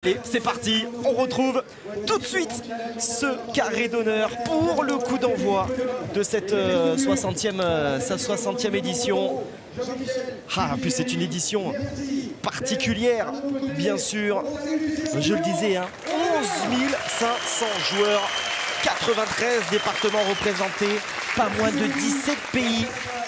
Allez, c'est parti, on retrouve tout de suite ce carré d'honneur pour le coup d'envoi de cette 60e édition. Ah, en plus c'est une édition particulière, bien sûr. Je le disais, hein, 11 500 joueurs, 93 départements représentés, pas moins de 17 pays,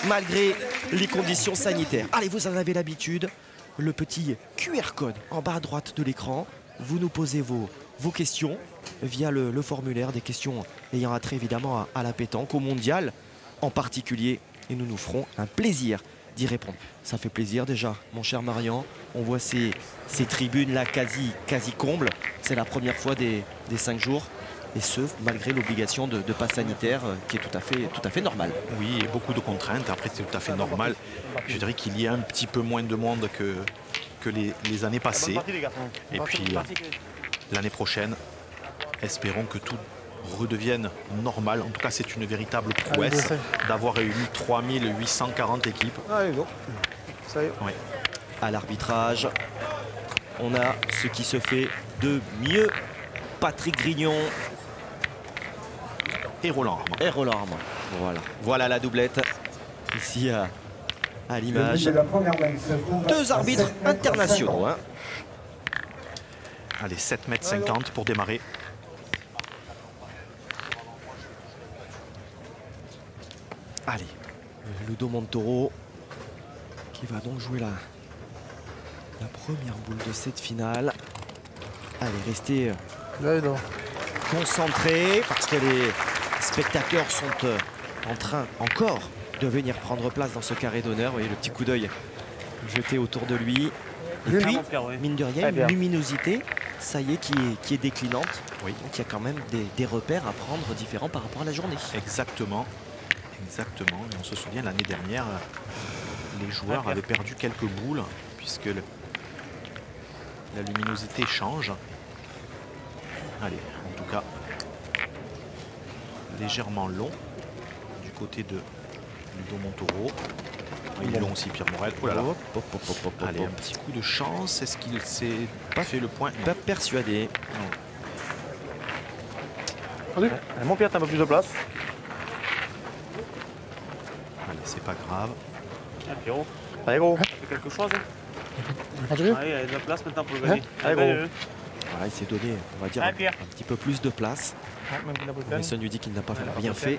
malgré les conditions sanitaires. Allez, vous en avez l'habitude, le petit QR code en bas à droite de l'écran. Vous nous posez vos questions via le formulaire, des questions ayant attrait évidemment à la pétanque, au mondial en particulier. Et nous nous ferons un plaisir d'y répondre. Ça fait plaisir déjà, mon cher Marian. On voit ces tribunes là quasi combles. C'est la première fois des 5 jours. Et ce, malgré l'obligation de passe sanitaire qui est tout à fait normale. Oui, et beaucoup de contraintes. Après, c'est tout à fait normal. Je dirais qu'il y a un petit peu moins de monde que les années passées. Et puis, l'année prochaine, espérons que tout redevienne normal. En tout cas, c'est une véritable prouesse d'avoir réuni 3840 équipes. Oui. À l'arbitrage, on a ce qui se fait de mieux. Patrick Grignon. Et Roland Armand. Voilà la doublette. Ici à l'image. Deux arbitres internationaux. Hein. Allez, 7,50 m pour démarrer. Allez, Ludo Montoro qui va donc jouer la première boule de cette finale. Allez, restez concentrés parce que les spectateurs sont en train encore de venir prendre place dans ce carré d'honneur. Vous voyez le petit coup d'œil jeté autour de lui. Et puis, mine de rien, une luminosité, ça y est, qui est déclinante. Oui. Donc il y a quand même des repères à prendre différents par rapport à la journée. Exactement. Et on se souvient, l'année dernière, les joueurs avaient perdu quelques boules puisque la luminosité change. Allez, en tout cas, légèrement long du côté de Ludo Montoro. Il est long aussi, Pierre Morel. Oh là là. Allez, un petit coup de chance. Est-ce qu'il s'est pas fait le point? Pas persuadé. Allez, mon Pierre, t'as un peu plus de place. Allez, c'est pas grave. Ah, Pierrot. Allez, gros. C'est quelque chose. Allez, il y a de la place maintenant pour le gagner. Allez, gros. Voilà, il s'est donné, on va dire, un petit peu plus de place. Mason lui dit qu'il n'a pas rien fait.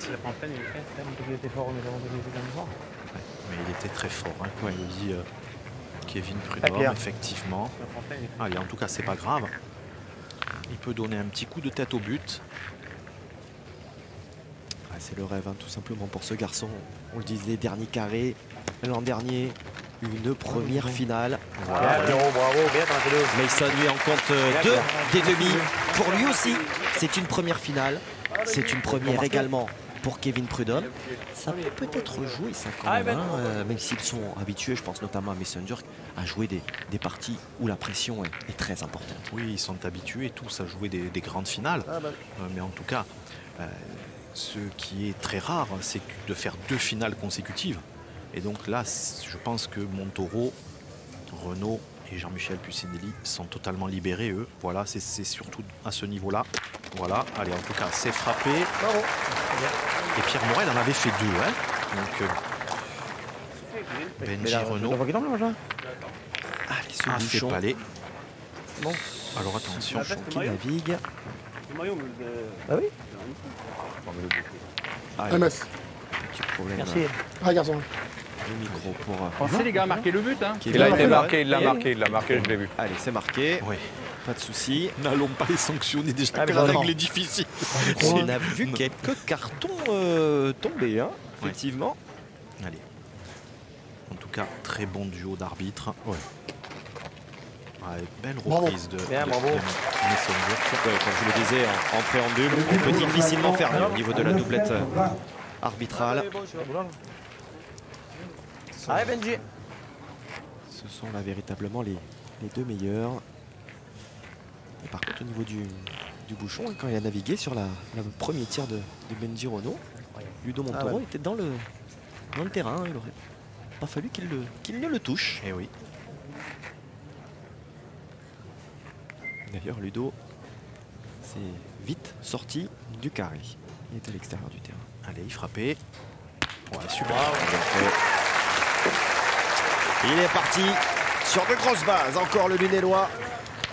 Mais il était très fort, hein, comme le dit Kevin Prudhomme, effectivement. Allez, en tout cas, c'est pas grave. Il peut donner un petit coup de tête au but. Ah, c'est le rêve, hein, tout simplement, pour ce garçon. On le disait, dernier carré l'an dernier. Une première finale. Voilà. Bravo, bien. Mason lui en compte deux des demi. Pour lui aussi, c'est une première finale. C'est une première également pour Kevin Prudhomme. Ça peut peut-être jouer ça quand même, hein, même s'ils sont habitués, je pense notamment à Messenger, à jouer des parties où la pression est très importante. Oui, ils sont habitués tous à jouer des grandes finales. Mais en tout cas, ce qui est très rare, c'est de faire 2 finales consécutives. Et donc là, je pense que Montoro, Renaud et Jean-Michel Pucinelli sont totalement libérés, eux. Voilà, c'est surtout à ce niveau-là. Voilà, allez, en tout cas, c'est frappé. Bravo. Et Pierre Morel en avait fait 2. Hein. Donc, Benji Renaud. Allez, ce bouchon. Palais. Bon. Alors attention. Qui navigue. Ah oui. MS. Petit problème. Merci. Ah, garçon. Le micro pour. Pensez les gars, marquer le but. Hein. Il a été marqué, il l'a marqué, je l'ai vu. Allez, c'est marqué. Oui. Pas de souci. N'allons pas les sanctionner déjà que la règle est difficile. On a vu quelques cartons tomber, hein, effectivement. Allez. En tout cas, très bon duo d'arbitres. Ouais. Belle reprise de Messenger. Comme je le disais en préambule, on peut difficilement faire mieux au niveau de la doublette arbitrale. Allez, Benji. Ce sont là véritablement les 2 meilleurs. Et par contre, au niveau du bouchon, quand il a navigué sur le premier tir de Benji Renaud, Ludo Montoro était dans le terrain. Il n'aurait pas fallu qu'il ne le touche. Et oui. D'ailleurs, Ludo s'est vite sorti du carré. Il est à l'extérieur du terrain. Allez, il frappait. Ouais, super. Il est parti sur de grosses bases. Encore le Lunénois.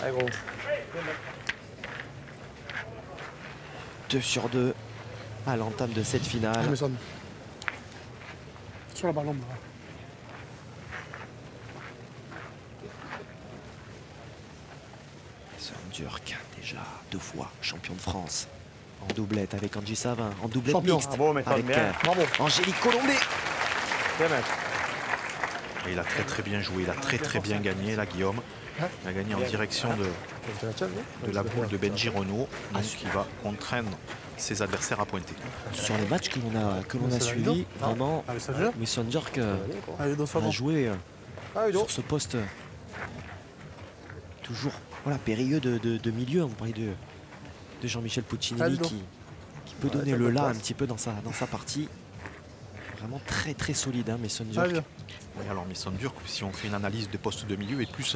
Allez, gros. 2 sur 2 à l'entame de cette finale. Sur la ballon. Sondjurk, déjà 2 fois champion de France. En doublette avec Angie Savin, en doublette Champion. mixte Ah bon, mais avec bien. Bravo. Angélique Colombé. Bien, mec. Et il a très bien joué, il a très bien gagné là, Guillaume. Il a gagné en direction de la boule de Benji Renaud, donc qui va contraindre ses adversaires à pointer. Sur les matchs que l'on a suivis, vraiment, mais Sondjurk a joué sur ce poste toujours périlleux de milieu. On parlait de Jean-Michel Puccinelli qui peut donner le là un petit peu dans sa partie. Vraiment très solide, hein, mais Sondjurk. Oui, alors mais Sondjurk, si on fait une analyse des postes de milieu, et plus,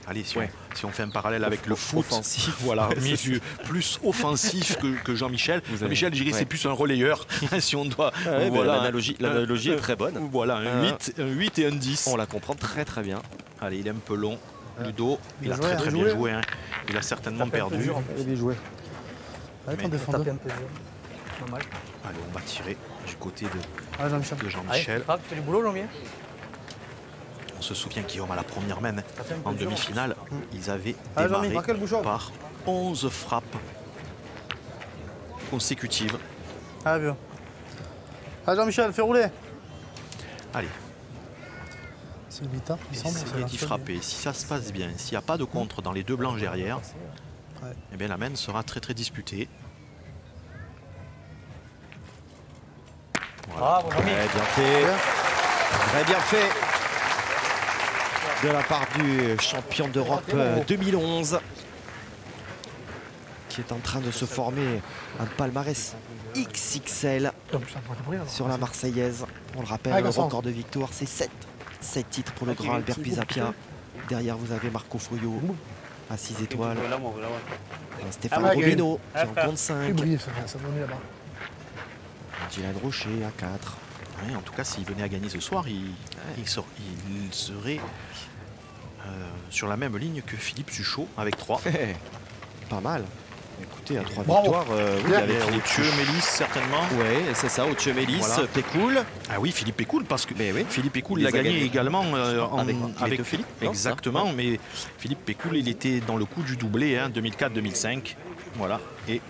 allez, si on fait un parallèle avec le foot, offensif, voilà, plus offensif que Jean-Michel. Jean-Michel, je dirais, c'est plus un relayeur, si on doit. Voilà, l'analogie est très bonne. Voilà, un 8 et un 10. On la comprend très bien. Allez, il est un peu long. Ludo, il a très bien joué. Hein. Il a certainement perdu. Il est bien joué. Allez, Mais- défendre. Allez, on va tirer du côté Allez, Jean-Michel. de Jean-Michel. Tu fais du boulot, Jean-Michel? On se souvient, Guillaume, à la première main, en demi-finale, ils avaient Allez, démarré Jean-Mi, marquez le bouchon. par 11 frappes consécutives. Allez, bien. Allez, Jean-Michel, fais rouler. Allez, C'est le Vita, il semble. essayez d'y frapper. Si ça se passe bien, s'il n'y a pas de contre dans les deux blancs derrière, eh bien, la main sera très disputée. Voilà. Bravo, Jean-Mi. Très bien fait. Très bien fait. De la part du champion d'Europe 2011. Qui est en train de se former un palmarès XXL sur la Marseillaise. On le rappelle, le record de victoire, c'est 7 titres pour le grand Albert Pisapia. Derrière, vous avez Marco Foyot à 6 étoiles. Stéphane Robino qui en compte 5. Dylan Rocher à 4. Oui, en tout cas, s'il venait à gagner ce soir, il serait sur la même ligne que Philippe Suchot avec 3. Pas mal. Écoutez, à 3 Bravo. victoires, Il y avec avait Othieu, Mélis certainement. Oui, c'est ça, Othieu Mélis, Voilà. Pécoul. Ah oui, Philippe Pécoul, parce que Mais oui. Philippe Pécoul Il l'a les a gagné gagnés. également Avec Philippe, non, exactement, mais Philippe Pécoul, il était dans le coup du doublé, 2004-2005. Voilà. Et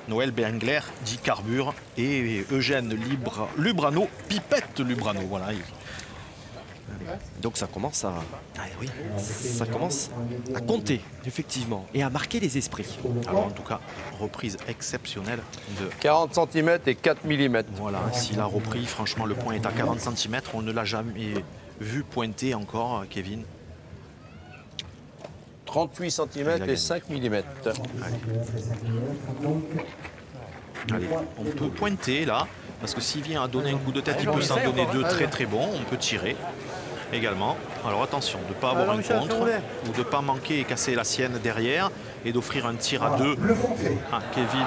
Noël Bengler, dit Carbure, et Eugène Lubrano, Pipette Lubrano. Voilà. Donc ça commence à, Ah oui. ça commence à compter, effectivement, et à marquer les esprits. Alors en tout cas, reprise exceptionnelle de. 40 cm et 4 mm. Voilà, s'il a repris, franchement, le point est à 40 cm. On ne l'a jamais vu pointer encore, Kevin. 38 cm et 5 mm. Allez, on peut pointer là, parce que s'il vient à donner un coup de tête, il peut s'en donner deux très bons. On peut tirer également. Alors attention, de ne pas avoir un Jean-Michel, contre, fais rouler. ou de ne pas manquer et casser la sienne derrière, et d'offrir un tir à 2 à Kevin.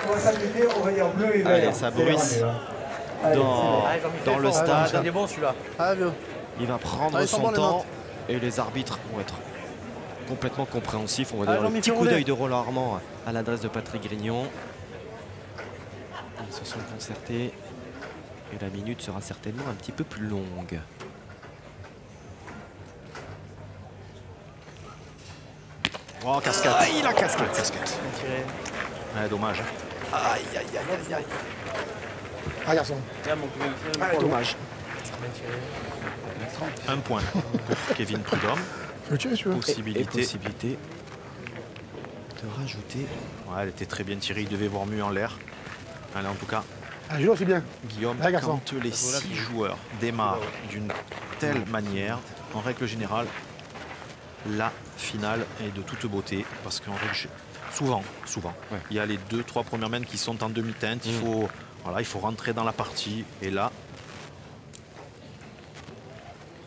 On va s'appliquer, on va dire bleu et vert. Allez, ça bruisse dans le stade. Il est bon, celui-là. Allez, bien. Il va prendre Allez, ils sont son bons, les temps notes. et les arbitres vont être complètement compréhensifs. On va Allez, donner un Jean-Mi, petit fais coup rouler. d'œil de Roland Armand à l'adresse de Patrick Grignon. Ils se sont concertés et la minute sera certainement un petit peu plus longue. Oh, cascade. Ah, il a casqué. Ouais, dommage. Aïe, aïe, aïe, aïe, aïe. Ah, garçon. Tiens, mon cul. Ah, dommage. Un point pour Kevin Prudhomme. Je le tue, tu veux. Et possibilité de rajouter. Ouais, elle était très bien tirée, il devait voir mieux en l'air. Allez, en tout cas, Ah, Jules aussi bien. Guillaume, Ouais, garçon. quand les 6 joueurs démarrent d'une telle manière, en règle générale, la finale est de toute beauté. Parce qu'en règle souvent, Ouais. il y a les 2-3 premières mains qui sont en demi-teinte. Il faut rentrer dans la partie. Et là,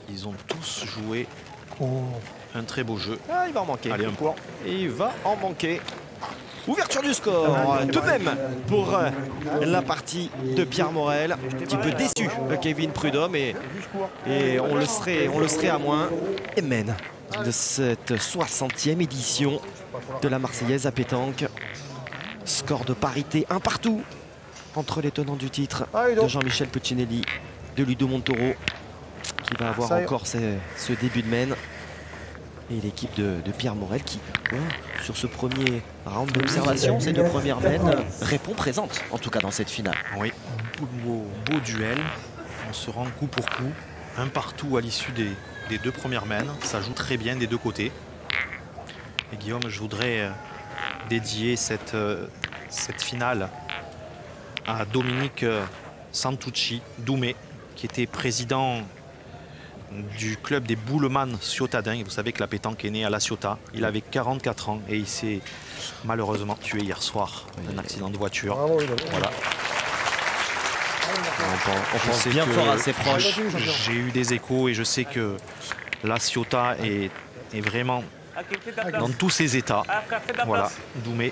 ils ont tous joué Un très beau jeu. Ah, il va en manquer. Allez, un point. Et il va en manquer. Ouverture du score, tout de même pour la partie de Pierre Morel. Un petit peu déçu Kevin Prudhomme et on le serait à moins. Et mène de cette 60e édition de la Marseillaise à pétanque. Score de parité, un partout entre les tenants du titre de Jean-Michel Puccinelli, de Ludo Montoro, qui va avoir encore ce début de mène. Et l'équipe de Pierre Morel qui, sur ce premier round d'observation, ces deux premières mènes, répond présente, en tout cas dans cette finale. Oui, beau duel. On se rend coup pour coup. Un partout à l'issue des deux premières mènes. Ça joue très bien des deux côtés. Et Guillaume, je voudrais dédier cette finale à Dominique Santucci Doumé, qui était président du club des Bouleman Ciotadins. Vous savez que la pétanque est née à La Ciotat. Il avait 44 ans et il s'est malheureusement tué hier soir d'un accident de voiture. Voilà. On pense bien fort à ses proches. J'ai eu des échos et je sais que La Ciotat est vraiment dans tous ses états. Voilà, Doumé,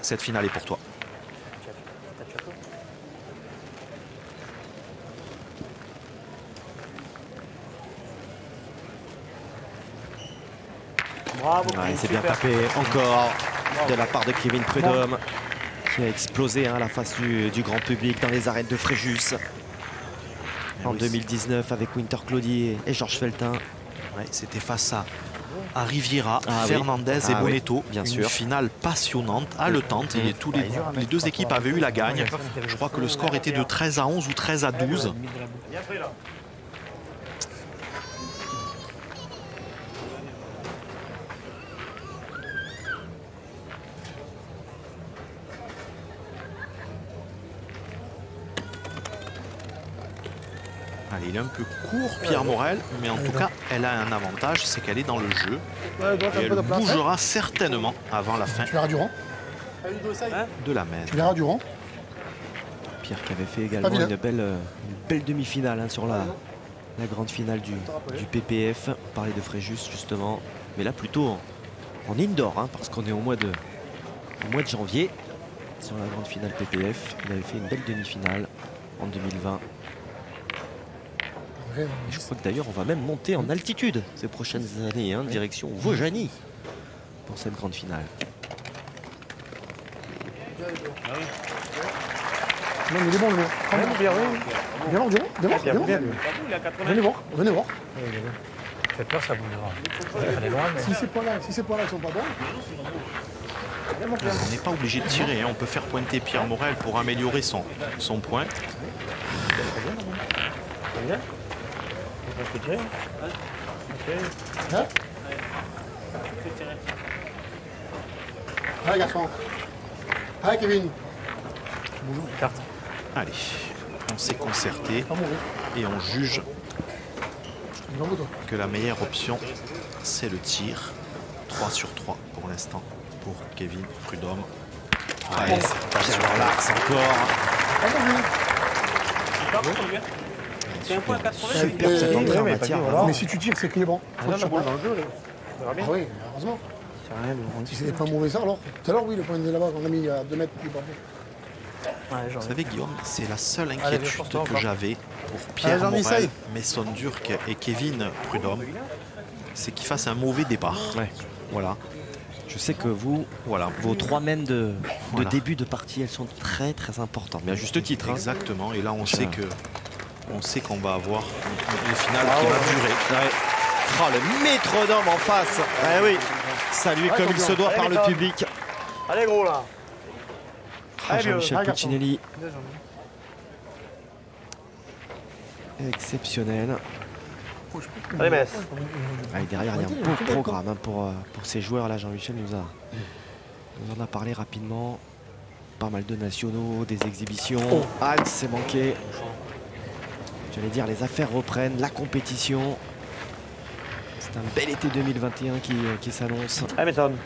cette finale est pour toi. Ouais, c'est bien tapé encore de la part de Kevin Prudhomme, qui a explosé la face du grand public dans les arènes de Fréjus en 2019 avec Winter Claudy et Georges Feltin. Ouais, c'était face à Riviera, Fernandez et Bonetto. Bien Une sûr. finale passionnante, haletante. Et les deux équipes avaient eu la gagne. Je crois que le score était de 13-11 ou 13-12. Allez, il est un peu court, Pierre Morel, mais en tout cas, elle a un avantage, c'est qu'elle est dans le jeu. Et elle bougera certainement avant la fin Tu verras Durand. de la mène. Tu verras Durand. Pierre qui avait fait également une belle demi-finale sur la grande finale du PPF. On parlait de Fréjus justement, mais là plutôt en indoor, parce qu'on est au mois de janvier. Sur la grande finale PPF, il avait fait une belle demi-finale en 2020. Et je crois que d'ailleurs on va même monter en altitude ces prochaines années, direction Vaujany pour cette grande finale. Non, mais il est bon, le mec. Viens voir, Durand. Viens voir. Venez voir. Faites peur, ça bougera. Elle est loin, mais... Si ces points-là sont pas bons. On n'est pas obligé de tirer, on peut faire pointer Pierre Morel pour améliorer son point. Allez, garçon. Allez, Kevin. Allez, on s'est concerté et on juge que la meilleure option, c'est le tir. 3 sur 3 pour l'instant pour Kevin Prudhomme. Ouais, pas sur l'axe encore. C'est un point 80. Super cette entrée en matière. Mais si tu tires, c'est qu'il est bon. Dans le jeu, là. Ça va bien. Oui, heureusement. Si c'était pas mauvais ça alors. Tout à l'heure, oui, le point de là-bas, on a mis à 2 mètres plus bas. Vous savez, Guillaume, c'est la seule inquiétude que j'avais pour Pierre Morel, Mason Durk et Kevin Prudhomme, c'est qu'il fasse un mauvais départ. Ouais. Voilà. Je sais que vos 3 mènes de début de partie, elles sont très très importantes, mais à juste titre. Exactement, et là on sait qu'on va avoir une finale qui va durer. Ouais. Oh, le métronome en face. Eh oui, salué comme il se doit par le public. Allez, gros, là. Jean-Michel Puccinelli. Exceptionnel. Allez, Metz. Et derrière, il y a un beau programme pour ces joueurs-là. Jean-Michel nous en a parlé rapidement. Pas mal de nationaux, des exhibitions. Ah, c'est manqué. J'allais dire, les affaires reprennent, la compétition. C'est un bel été 2021 qui s'annonce. Allez, Méthode.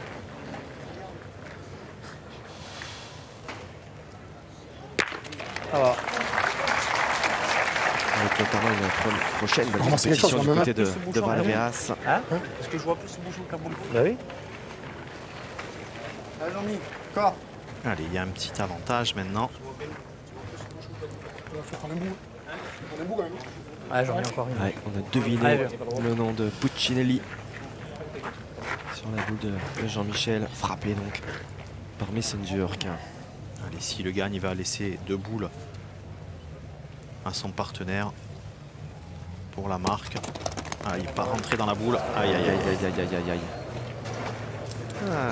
Avec notamment une prochaine belle Vraiment, c'est quelque chose, compétition du quand même, côté de Valréas. Hein? Parce que je vois plus ce bouchon qu'à boule. Bah oui. Allez, Jean-Mi, corps. Allez, il y a un petit avantage maintenant. Il faut prendre un bout. Prendre un bout quand même. Ouais, j'en ai encore une. Ouais, on a deviné Allez, le nom de Puccinelli sur la boule de Jean-Michel, frappé donc par Messenger. Allez, s'il le gagne, il va laisser 2 boules à son partenaire pour la marque. Ah, il n'est pas rentré dans la boule. Aïe, aïe, aïe, aïe, aïe, aïe, aïe, aïe. Ah.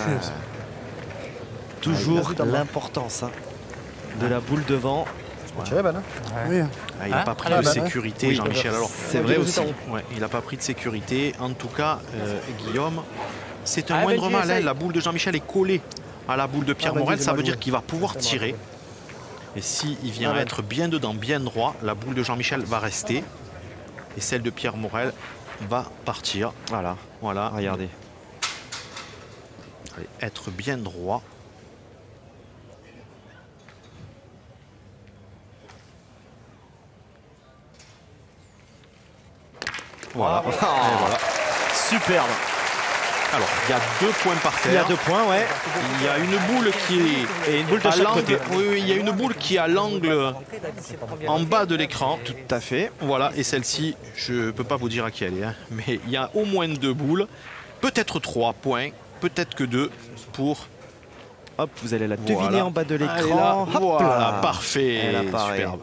Toujours l'importance hein, de la boule devant. Tu Ben, hein? Oui. Ah, il n'a pas pris de sécurité, Oui, Jean-Michel. Alors, c'est vrai aussi. Ouais, il n'a pas pris de sécurité. En tout cas, Guillaume, c'est un Ah, moindre Benji, mal. Hein. essaye. La boule de Jean-Michel est collée à la boule de Pierre Morel. Ça veut dire qu'il va pouvoir tirer. Et s'il vient être bien dedans, bien droit, la boule de Jean-Michel va rester. Et celle de Pierre Morel va partir. Voilà, Voilà. regardez. Allez, être bien droit. Voilà. Et voilà. Superbe. Alors, il y a 2 points par terre. Il y a 2 points, ouais. Il y a une boule qui est Et une boule de à chaque l'angle. côté. Oui, oui, il y a une boule qui est à l'angle en bas de l'écran. Tout à fait. Voilà, et celle-ci, je ne peux pas vous dire à qui elle est, hein, mais il y a au moins 2 boules, peut-être 3 points, peut-être que 2 pour. Hop, vous allez la deviner Voilà. en bas de Elle est là. l'écran. Hop Voilà, là. parfait. Elle apparaît. Superbe.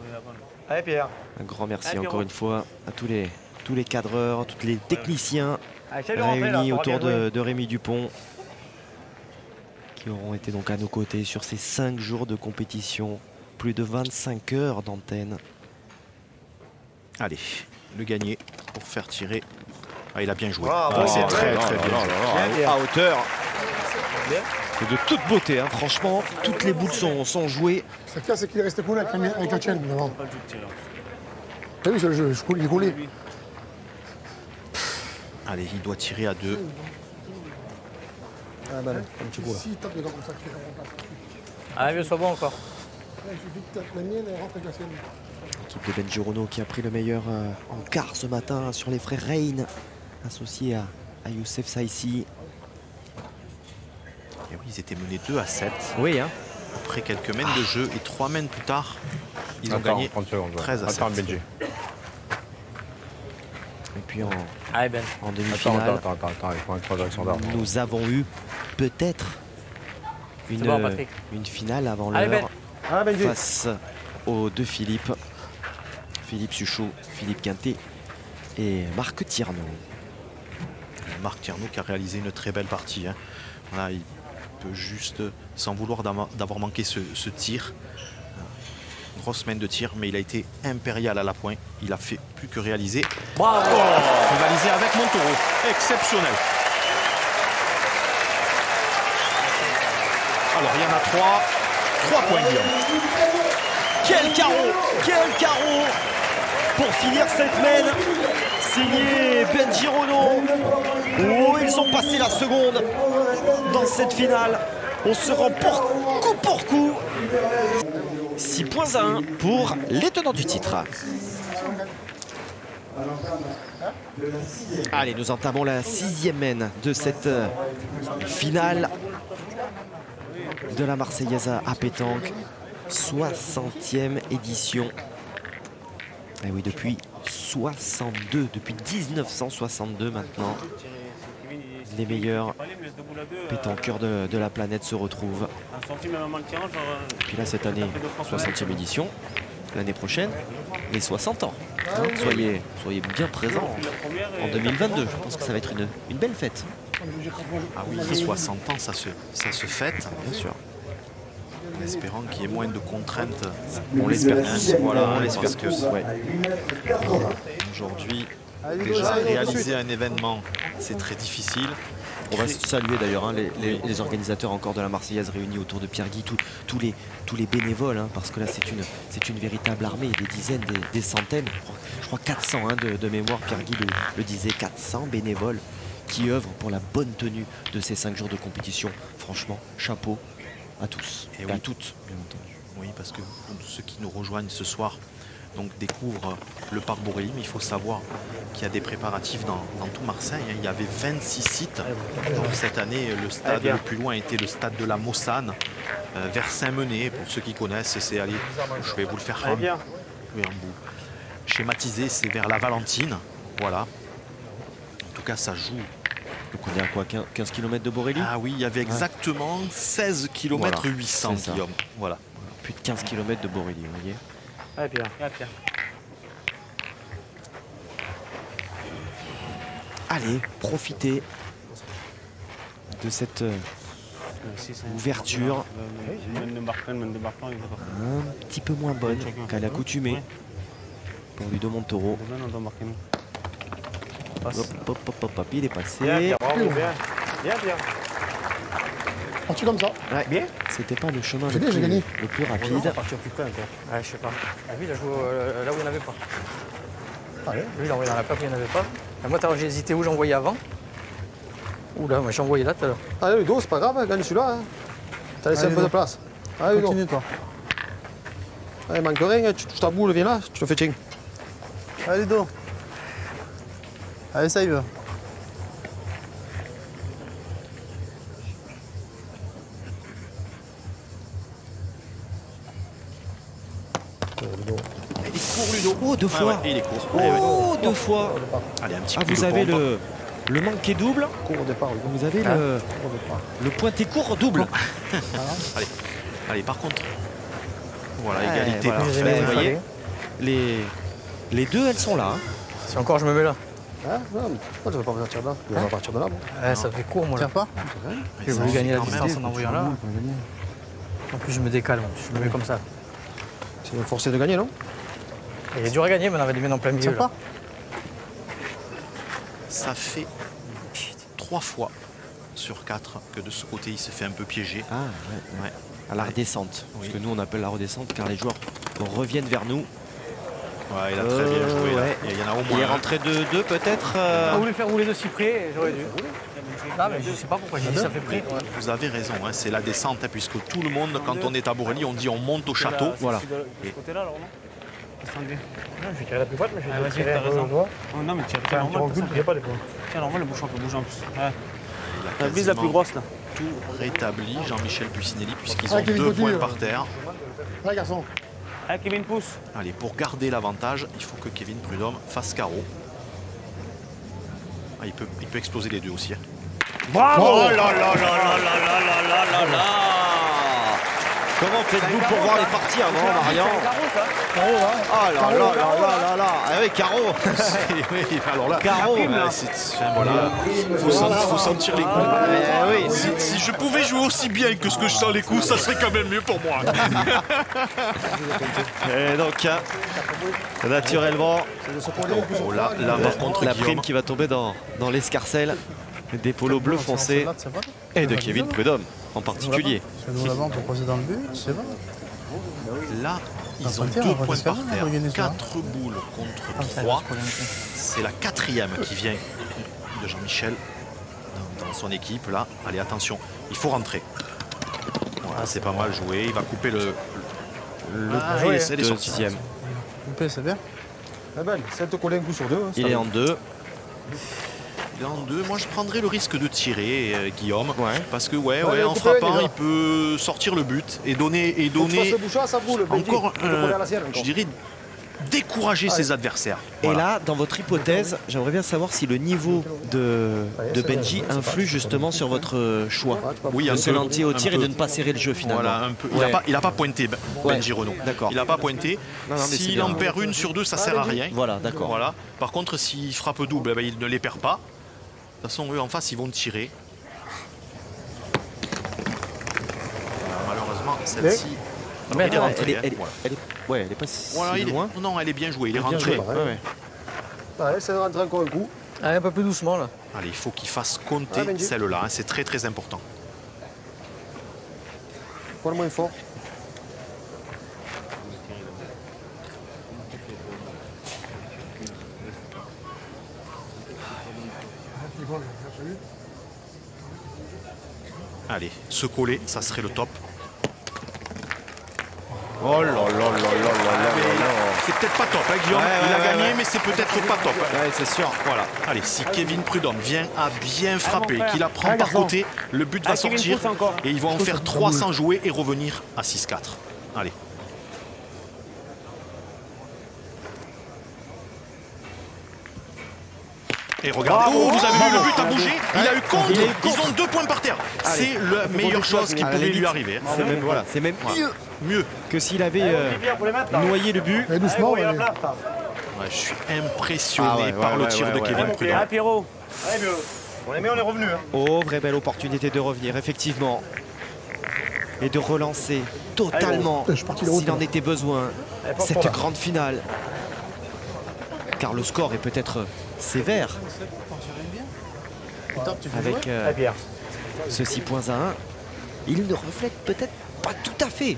Allez, Pierre. Un grand merci Allez, encore Pierrot. une fois à tous les cadreurs, tous les techniciens Allez, essaye de rentrer, là, réunis t'auras autour bien joué. de Rémi Dupont qui auront été donc à nos côtés sur ces 5 jours de compétition, plus de 25 heures d'antenne. Allez, le gagné pour faire tirer. Ah, il a bien joué. Bravo. Ah, c'est très Là, très bien. À hauteur. C'est de toute beauté, hein. Franchement, toutes les boules sont jouées. Ce qu'il y a, c'est qu'il est resté collé avec la chaîne devant. T'as vu, il est collé. Allez, il doit tirer à 2. Ah ben, comme tu vois. Si, tape dedans comme ça, tu fais comme ça. Allez, vieux, sois bon encore. Il suffit que tu tapes la mienne et rentre avec la sienne. L'équipe de Benjirono qui a pris le meilleur en quart ce matin sur les frères Reyn, associés à Youssef Saïssi. Et oui, ils étaient menés 2-7. Oui, hein. Après quelques mènes de jeu et 3 mènes plus tard, ils ont Attends, gagné 30 secondes. 13-7. Attends, Benji. Et puis en Allez, Ben. demi-finale, Attends, il faut une transaction d'argent. nous avons eu peut-être C'est bon, Patrick. une finale avant Allez, l'heure Ah, Benji. face aux 2 Philippe. Philippe Suchot, Philippe Quintet et Marc Tierno. Marc Tierno qui a réalisé une très belle partie. Hein. Voilà, il peut juste, sans vouloir d'avoir manqué ce tir, grosse main de tir, mais il a été impérial à la pointe. Il a fait plus que réaliser. Bravo. Rivalisé avec Montoro. Exceptionnel. Alors, il y en a 3. 3 points, Guillaume. Quel carreau pour finir cette main, signé Benjirono. Oh, ils ont passé la seconde dans cette finale. On se rend pour coup. 6 points à 1 pour les tenants du titre. Allez, nous entamons la 6e main de cette finale de la Marseillaise à pétanque. 60e édition. Et oui, depuis 62, depuis 1962 maintenant, les meilleurs pétanqueurs de la planète se retrouvent. Et puis là, cette année, 60e édition. L'année prochaine, les 60 ans. Hein, soyez bien présents en 2022. Je pense que ça va être une belle fête. Ah oui, 60 ans, ça se fête. Bien sûr. En espérant qu'il y ait moins de contraintes. On l'espère tous. Voilà, On l'espère parce que tous. Ouais. aujourd'hui, déjà réaliser un événement, c'est très difficile. On va saluer d'ailleurs hein, les organisateurs encore de la Marseillaise réunis autour de Pierre Guy, tous les bénévoles, hein, parce que là c'est une véritable armée, des dizaines, des centaines, je crois 400 hein, de mémoire, Pierre Guy le disait, 400 bénévoles qui œuvrent pour la bonne tenue de ces 5 jours de compétition. Franchement, chapeau à tous Et et oui. à toutes, bien entendu. Oui, parce que pour ceux qui nous rejoignent ce soir, donc découvre le parc Borély, mais il faut savoir qu'il y a des préparatifs dans tout Marseille. Il y avait 26 sites. Donc, cette année, le stade le plus loin était le stade de la Mossane, vers Saint-Menet. Pour ceux qui connaissent, c'est aller, je vais vous le faire schématiser, c'est vers la Valentine. Voilà. En tout cas, ça joue. Donc on est à quoi, 15 km de Borély? Ah oui, il y avait exactement 16 km Voilà, 800, Guillaume. Voilà. Plus de 15 km de Borély, vous voyez. Allez, Pierre. Allez, Pierre. Allez, profitez de cette ouverture un petit peu moins bonne qu'à l'accoutumée pour Ludo Montoro. Hop, hop, hop, hop, il est passé. Bien, bravo, bien. Bien, bien. Parti comme ça. Ouais. Bien. C'était pas le chemin J'ai gagné. le plus rapide. Partir plus près encore. Ouais, je sais pas. Ah, lui, il a joué là où il n'y en avait pas. Allez. Lui, il a envoyé dans la plaque où il n'y en avait pas. Et moi, j'ai hésité où j'envoyais avant. Oula, moi j'ai envoyé là tout à l'heure. Allez, Ludo, c'est pas grave, gagne celui-là. Hein. T'as laissé un peu de place. Allez, Ludo. Continue, toi. Allez, manque rien, tu touches ta boule, viens là, tu le fais tiens. Allez, Ludo. Allez, ça y va. Il court, Ludo. Oh, deux fois. Ouais, il est court. Oh, deux fois. Allez, un petit coup Ah, vous de avez pompe. le manqué double. Cours au départ, Ludo. Vous avez le pointé court double. Allez, par contre. Voilà, Ouais, égalité voilà. parfaite. Vous voyez, les deux, elles sont là. Hein. Si encore je me mets là. Hein? Non, mais pourquoi tu ne veux pas partir de là? Tu vas partir de là, bon. Ouais, ça fait court, moi. Là. Tire pas. J'ai voulu gagner la distance en envoyant là. En plus, je me décale, moi. Je me mets comme ça. C'est forcé de gagner, non? Il est dur à gagner, mais on avait les mains en plein milieu. Tire pas. Ça fait 3 fois sur 4 que de ce côté, il se fait un peu piéger. Ah, ouais. À la redescente. Oui. Ce que nous, on appelle la redescente, car les joueurs reviennent vers nous. Ouais, il a très bien joué. Là. Ouais. Il y en a au Il est moins un. rentré de 2 peut-être. On voulait faire rouler de si près, j'aurais dû. Non, mais je sais pas pourquoi j'ai dit ça fait près. Vous avez raison, hein, c'est la descente, hein, puisque tout le monde, quand on est à Borély, on dit on monte au château. Voilà. De ce côté-là, alors, non? Descendez. Je vais tirer la plus droite, mais je Ah, vais vas-y, tirer t'as un peu raison. au doigt. Oh, non, mais tiens, Tiens, normal. il n'y a pas les points. Tiens, normal, le bouchon peut bouger en plus. Ouais. Il a Vise la plus quasiment grosse, là. tout rétabli, Jean-Michel Bucinelli, puisqu'ils Ah, ont Kevin 2 Gauthier, points là. par terre. Allez, garçon. Allez, Kevin, pousse. Allez, pour garder l'avantage, il faut que Kevin Prudhomme fasse carreau. Ah, il peut exploser les deux aussi. Hein. Bravo! Oh là là là là là là là là là! Comment faites-vous pour voir les parties avant, Marian? Ah là là là là là là! Ah oui, carreau! Oui, alors là, Carreau! voilà, faut sentir les coups. Oui. Si je pouvais jouer aussi bien que ce que je sens les coups, ça serait quand même mieux pour moi. Et donc, naturellement, Oh, là, par contre, la Guillaume, prime qui va tomber dans l'escarcelle des polos bleu foncé et de Kevin Prudhomme en particulier. Fais-nous l'avant pour croiser dans le but, c'est bon. là, ils ont 2 points par terre, 4 boules contre 3. C'est la 4e qui vient de Jean-Michel dans son équipe. Là, allez, attention, il faut rentrer. Voilà, c'est pas mal joué. Il va couper le c'est les sorties. Deuxième. Coupé, c'est bien. Eh ben, ça te coller un coup sur deux. Hein, Il est en 2. Il est en 2. Moi, je prendrais le risque de tirer, Guillaume. Ouais. Parce que, Ouais, en coupé, frappant, déjà. il peut sortir le but et donner Faut que tu fasses le bouchon à sa boule, Benji. encore, Faut te coller à la sienne, je encore. dirais, décourager ses adversaires. Et Voilà. là, dans votre hypothèse, j'aimerais bien savoir si le niveau de Benji influe justement sur votre choix. Oui, De un se peu, lancer au un tir et peu. de ne pas serrer le jeu finalement. Voilà, un peu. Ouais. Il n'a pas pointé, Benji Renaud. D'accord. Il n'a pas pointé. Non, mais c'est S'il bien. en perd une sur 2, ça sert à rien. Voilà, d'accord. Voilà. Par contre, s'il frappe double, eh ben, il ne les perd pas. De toute façon, eux en face, ils vont tirer. Malheureusement, celle-ci. Mais il est attends, rentré. Elle est pas si Voilà, il est loin. non, elle est bien jouée. Il est Bien rentré. joué, ouais. Allez, ça va rentrer encore un coup. Allez, un peu plus doucement, là. Allez, il faut qu'il fasse compter Ah, Benji. celle-là. Hein. C'est très très important. Pas le moins fort. Allez, se coller, ça serait le top. Oh là là là là là là là là. C'est peut-être pas top, hein, Guillaume. Il a gagné, mais c'est peut-être pas top. Ouais, c'est sûr. Voilà. Allez, si Kevin Prudhomme vient à bien frapper, qu'il la prend par côté, le but va sortir et ils vont en faire 3 sans jouer et revenir à 6-4. Allez. Et regardez, vous avez vu, le but a bougé, il a eu contre, ils ont 2 points par terre. C'est la meilleure chose qui pouvait lui arriver. C'est même mieux que s'il avait noyé le but. Doucement, Ouais, je suis impressionné par le tir de Kevin Prudhomme. Ah, Pierrot. On est mis, on est revenu. Hein. Oh, vraie belle opportunité de revenir, effectivement. Et de relancer totalement, s'il en était besoin, cette grande finale. Car le score est peut-être sévère. Avec ce 6 points à 1. Il ne reflète peut-être pas tout à fait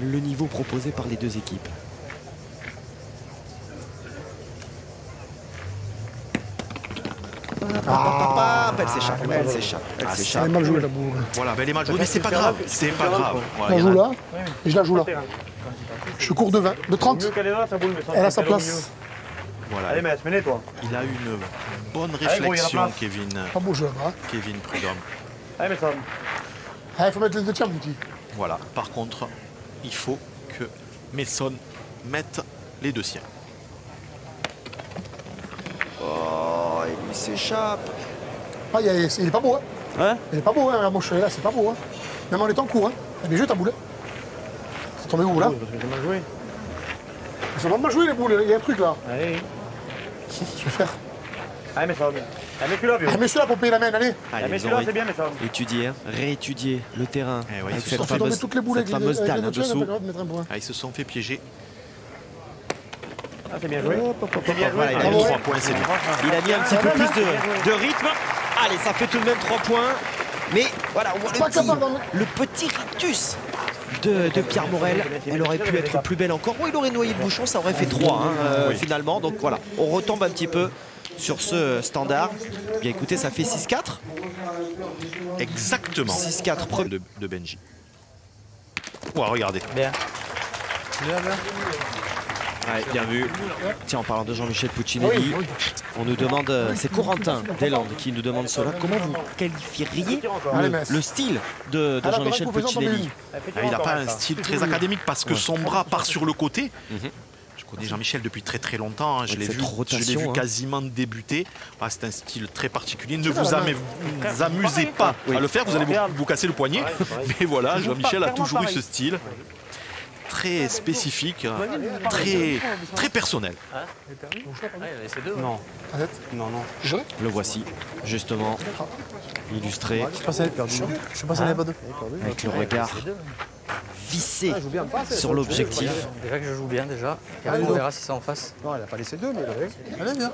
le niveau proposé par les deux équipes. Elle s'échappe, elle s'échappe, elle s'échappe. Elle est mal jouée la boule. Voilà, elle est mal jouée, mais c'est pas grave. C'est pas grave. Je la joue là et je la joue là. Je suis court de 20, de 30. Elle a sa place. Voilà. Allez, Metz, menez-toi. Il a une bonne réflexion, Kevin. Pas beau jeu, hein. Kevin Prudhomme. Allez, Metz. Il faut mettre les deux tiers, petit. Voilà. Par contre, il faut que Messon mette les 2 siens. Oh, il lui s'échappe. Ah, il est pas beau, hein. Ouais. Il est pas beau, hein, la moche là, c'est pas beau, hein. Même en étant court, hein. T'as bien joué ta boule. C'est tombé où, là? J'ai mal joué. Ils sont pas mal joués, les boules, il y a un truc, là. Allez. Je vais faire. Allez, Metz. Allez, mets celui-là, vieux. Ah, mets celui-là pour payer la main, allez. Allez, Mets ils celui-là, ont c'est bien, Metz. étudié, hein, réétudié le terrain Eh ouais, avec ils se cette sont fait tomber fameuse, toutes les boules cette fameuse dalle en dessous. Ils se sont fait piéger. Ah, c'est bien joué. Voilà, il a mis 3 points, c'est bien. Il a mis un petit peu plus de rythme. Allez, ça fait tout de même 3 points. Mais voilà, on voit le petit rictus de Pierre Morel. Elle aurait pu être plus belle encore. Oh, il aurait noyé le bouchon, ça aurait fait 3 finalement. Donc voilà, on retombe un petit peu sur ce standard. Bien écoutez, ça fait 6-4. Exactement. 6-4 premier de Benji. Ouais, regardez. Bien. Ouais, bien vu. Tiens, en parlant de Jean-Michel Puccinelli, on nous demande, c'est Corentin Deslandes qui nous demande cela. Comment vous qualifieriez le style de Jean-Michel Puccinelli? Il n'a pas un style très académique parce que son bras part sur le côté. Je connais Jean-Michel depuis très très longtemps. Je l'ai vu quasiment débuter. Ah, c'est un style très particulier. Ne vous amusez pas à le faire, vous allez vous casser le poignet. Mais voilà, Jean-Michel a toujours eu ce style. Très spécifique, très personnel. Non. Non, non. Le voici, justement, illustré Je suis passé les pas deux. avec le regard vissé sur l'objectif. Déjà que je joue bien, déjà. Et on verra si c'est en face. Non, il a pas laissé deux, mais il avait. Allez, viens.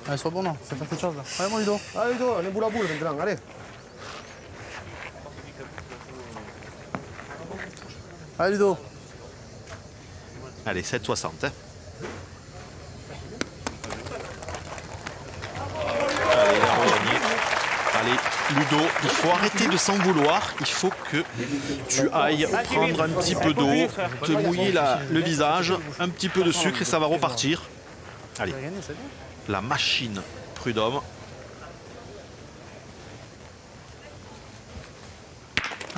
Allez, sois bon, non. C'est pas quelque chose, là. Allez, mon Ludo. Allez, Ludo, on est boule à boule maintenant. Allez. Allez, Ludo. Allez, 7,60. Hein. Allez, il a regagné. Allez, Ludo, il faut arrêter de s'en vouloir. Il faut que tu ailles prendre un petit peu d'eau, te mouiller le visage, un petit peu de sucre et ça va repartir. Allez, la machine Prudhomme.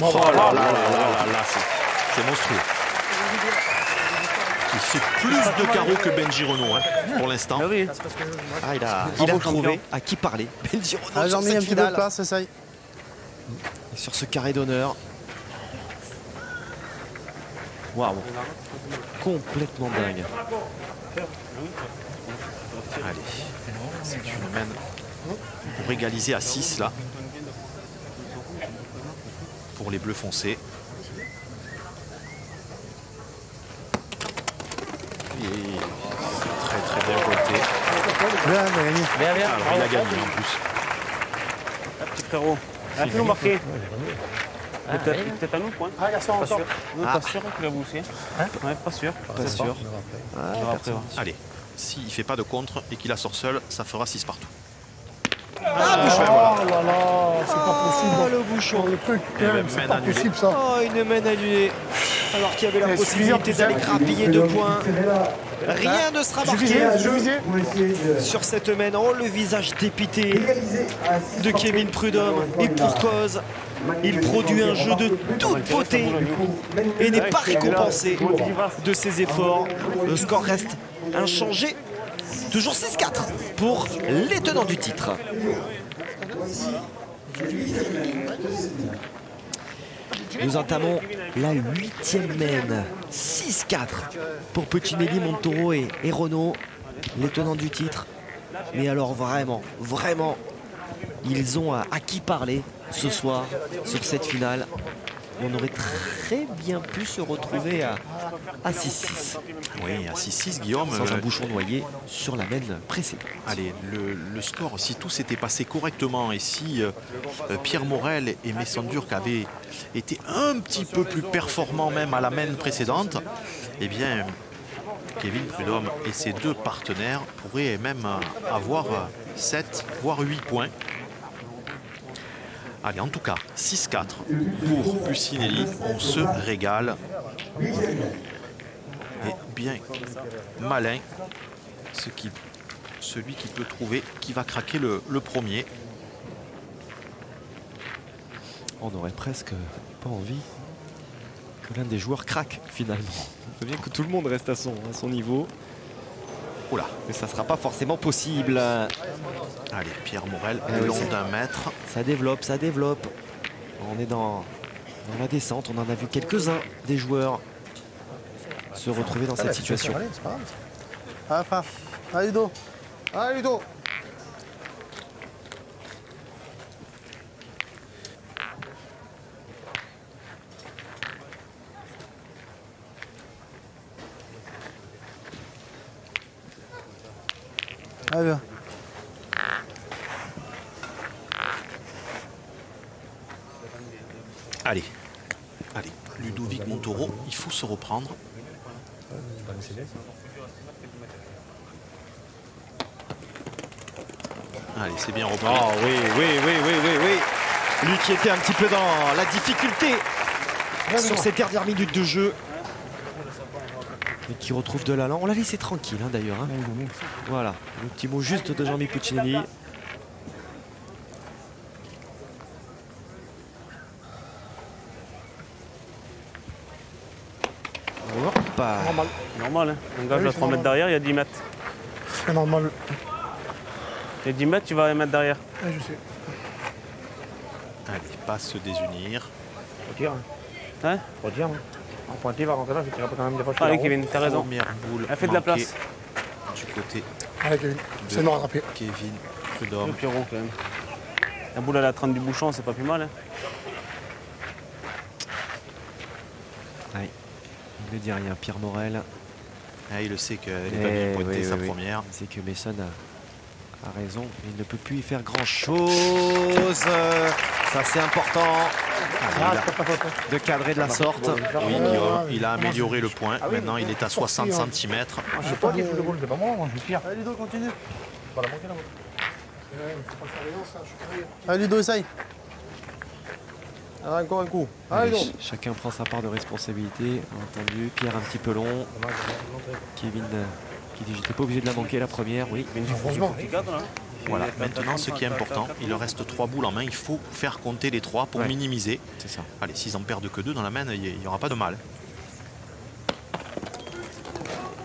Oh là là là là là, c'est monstrueux. Il fait plus de carreaux que Benji Renaud hein, pour l'instant. Ah, il a trouvé à qui parler. Benji Renaud sur J'en mets un cette petit peu de finale. place, essaye. Et sur ce carré d'honneur. Waouh. Complètement dingue. Allez, c'est une mène pour égaliser à 6 là. Pour les bleus foncés. Et très très bien volté. Bien, il a gagné. Bien, bien. Alors il a gagné en plus. Petit frérot. Fais-nous marquer. Peut-être à nous, point. Ah, garçon, Pas sûr. encore. Nous, pas sûr qu'il a boussé. Ouais, pas sûr. Pas sûr. Allez, s'il ne fait pas de contre et qu'il la sort seul, ça fera 6 partout. Oh là là, c'est pas possible. Le bouchon. Le truc, même c'est mène pas annulée. possible, ça. Oh, une main annulée. Alors qu'il y avait la possibilité d'aller grappiller 2 points. Rien ne sera marqué sur cette main. Oh, le visage dépité de Kevin Prudhomme. Et pour cause, il produit un jeu de toute beauté et n'est pas récompensé de ses efforts. Le score reste inchangé. Toujours 6-4 pour les tenants du titre. Nous entamons la 8e main. 6-4 pour Puccinelli, Montoro et Renaud, les tenants du titre. Mais alors vraiment, ils ont à qui parler ce soir sur cette finale. On aurait très bien pu se retrouver à 6-6. Oui, à 6-6, Guillaume. Sans un bouchon noyé sur la main précédente. Allez, le score, si tout s'était passé correctement et si Pierre Morel et Mason Durk avaient été un petit peu plus performants même à la main précédente, eh bien, Kevin Prudhomme et ses 2 partenaires pourraient même avoir 7 voire 8 points. Allez, en tout cas, 6-4 pour Puccinelli. On se régale. Et bien malin, celui qui peut trouver, qui va craquer le premier. On aurait presque pas envie que l'un des joueurs craque finalement. Il faut bien que tout le monde reste à son niveau. Oula. Mais ça ne sera pas forcément possible. Allez, Pierre Morel, le long d'un mètre. Ça développe, ça développe. On est dans la descente. On en a vu quelques-uns des joueurs se retrouver dans cette situation. Allez, Ludo. Allez, Ludo. Allez, viens. Allez, Ludovic Montoro, il faut se reprendre. Allez, c'est bien repris. Oh oui. Lui qui était un petit peu dans la difficulté sur ces dernières minutes de jeu. Et qui retrouve de l'allant. On l'a laissé tranquille d'ailleurs. Hein. Voilà, le petit mot juste de Jean-Mi Puccinelli. Normal, hein. Un gage à 3 mètres derrière, il y a 10 mètres. C'est normal. Il y a 10 mètres, tu vas les mettre derrière. Ouais, je sais. Allez, pas se désunir. Faut dire. Hein? Faut dire. En pointé, va rentrer là, je tirerai pas quand même des fois. Allez, Kevin, t'as raison. Première boule Elle fait de la manquée place. du côté Allez, Kevin. C'est mort rattrapé. Kevin Le Prudhomme. Pierrot, quand même. La boule à la 30 du bouchon, c'est pas plus mal. Hein. Ouais. Il ne dit rien, Pierre Morel. Ah, il le sait qu'elle n'est pas bien pointée, sa première. C'est que Mason a raison. Il ne peut plus y faire grand-chose. Ça, c'est important de cadrer de la sorte. Oui, Guillaume, il a amélioré le point. Maintenant, il est à 60 cm. Je sais pas qui fout le boule, c'est pas moi, je tire. Allez, Ludo, continue. Pas la manquer là-bas. Allez, Ludo, essaye. Alors, encore un coup. Allez, Ludo. Chacun prend sa part de responsabilité. Entendu, Pierre un petit peu long. Kevin qui dit j'étais pas obligé de la manquer la première. Oui, mais Heureusement. Voilà, maintenant ce qui est important, il leur reste 3 boules en main, il faut faire compter les 3 pour minimiser. c'est ça. Allez, s'ils en perdent que 2 dans la main, il n'y aura pas de mal.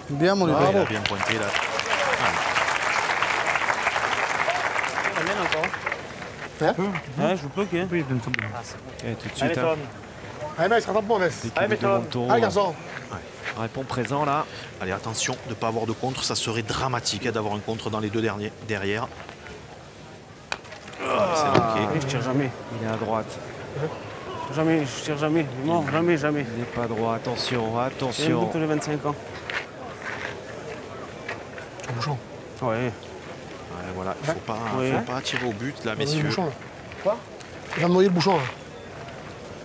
Bien, mon Ludo. Il a bien pointé là. Ouais, je vous bloque. Hein. Et tout de suite, hein, Allez, mec, ça rattrape bon, laisse. l'équipe de Montoro Allez, garçon. répond présent là. Allez, attention de ne pas avoir de contre, ça serait dramatique d'avoir un contre dans les 2 derniers derrière. C'est manqué. Je tire jamais. Il est à droite. Jamais, je tire jamais. Non, jamais. Il n'est pas droit. Attention, J'ai un attention. but tous les 25 ans. C'est bouchon. Ouais. Ouais, voilà, il ne faut pas tirer au but là, Il y a messieurs. le bouchon là. Quoi? Il vient de noyer le bouchon là.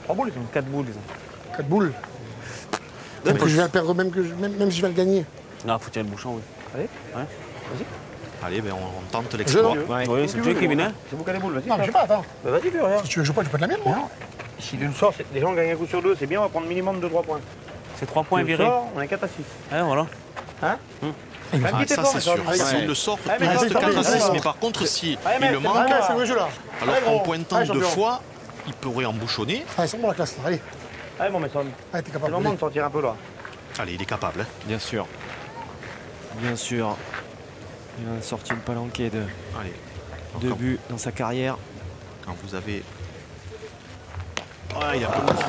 3 boules, ils ont 4 boules. Ils ont. 4 boules. Même que je vais le perdre, même si je vais le gagner. Ah, faut tirer le bouchon, oui. Allez. Ouais. Allez, ben, on tente l'exploit. Ouais. Oui, c'est toi, Kevin, hein? C'est vous qui avez les boules, vas-y. Non, mais je sais pas, attends. Bah vas-y, fais rien. Si tu veux jouer pas, tu peux te la mienne, moi. Si d'une sorte, les gens gagnent un coup sur 2, c'est bien, on va prendre minimum de 3 points. C'est 3 points virés. On est 4 à 6. Ouais, voilà. Ah, ça c'est sûr. S'il le sort, il mais reste c'est 4 à 6. pas Mais par contre, si mais il le manque, c'est le jeu là. alors en pointant 2 fois, il pourrait embouchonner. Allez, c'est bon la classe là. Allez. Allez, mon maison. Allez, t'es C'est capable. le moment de sortir un peu là. Allez, il est capable. Hein. Bien sûr. Bien sûr. Il a sorti une palanquée de Allez, buts dans sa carrière. quand vous avez... Ah, il a pas beaucoup.